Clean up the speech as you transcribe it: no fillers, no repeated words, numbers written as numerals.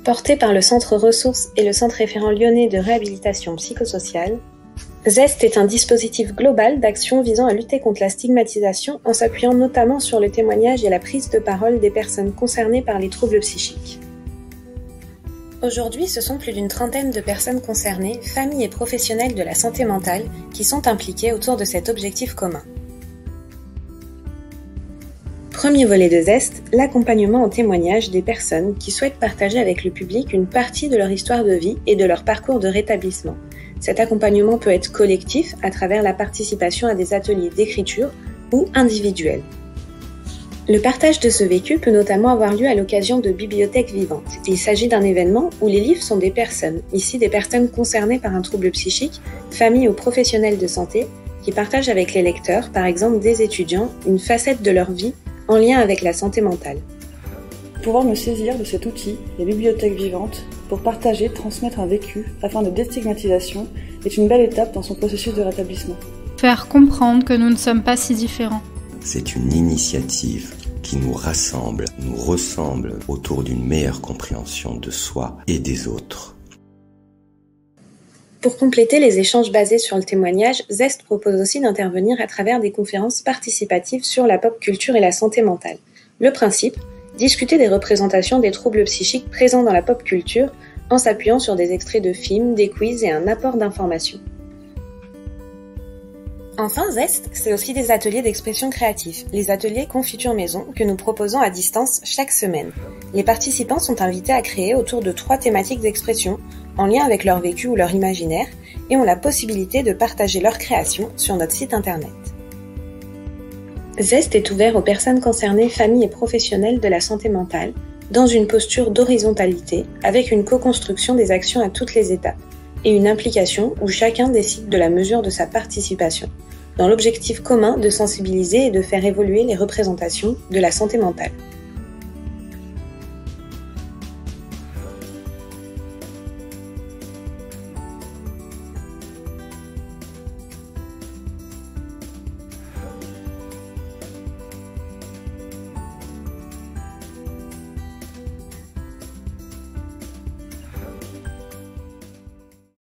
Porté par le Centre Ressources et le Centre référent lyonnais de réhabilitation psychosociale, ZEST est un dispositif global d'action visant à lutter contre la stigmatisation en s'appuyant notamment sur le témoignage et la prise de parole des personnes concernées par les troubles psychiques. Aujourd'hui, ce sont plus d'une trentaine de personnes concernées, familles et professionnels de la santé mentale, qui sont impliqués autour de cet objectif commun. Premier volet de ZEST, l'accompagnement en témoignage des personnes qui souhaitent partager avec le public une partie de leur histoire de vie et de leur parcours de rétablissement. Cet accompagnement peut être collectif à travers la participation à des ateliers d'écriture ou individuels. Le partage de ce vécu peut notamment avoir lieu à l'occasion de bibliothèques vivantes. Il s'agit d'un événement où les livres sont des personnes, ici des personnes concernées par un trouble psychique, familles ou professionnels de santé, qui partagent avec les lecteurs, par exemple des étudiants, une facette de leur vie en lien avec la santé mentale. Pouvoir me saisir de cet outil, les bibliothèques vivantes, pour partager, transmettre un vécu afin de déstigmatisation est une belle étape dans son processus de rétablissement. Faire comprendre que nous ne sommes pas si différents. C'est une initiative qui nous rassemble, nous ressemble autour d'une meilleure compréhension de soi et des autres. Pour compléter les échanges basés sur le témoignage, ZEST propose aussi d'intervenir à travers des conférences participatives sur la pop culture et la santé mentale. Le principe, discuter des représentations des troubles psychiques présents dans la pop culture en s'appuyant sur des extraits de films, des quiz et un apport d'informations. Enfin, ZEST, c'est aussi des ateliers d'expression créative, les ateliers Confiture Maison que nous proposons à distance chaque semaine. Les participants sont invités à créer autour de 3 thématiques d'expression, en lien avec leur vécu ou leur imaginaire, et ont la possibilité de partager leur création sur notre site internet. ZEST est ouvert aux personnes concernées, familles et professionnels de la santé mentale, dans une posture d'horizontalité, avec une co-construction des actions à toutes les étapes, et une implication où chacun décide de la mesure de sa participation, dans l'objectif commun de sensibiliser et de faire évoluer les représentations de la santé mentale.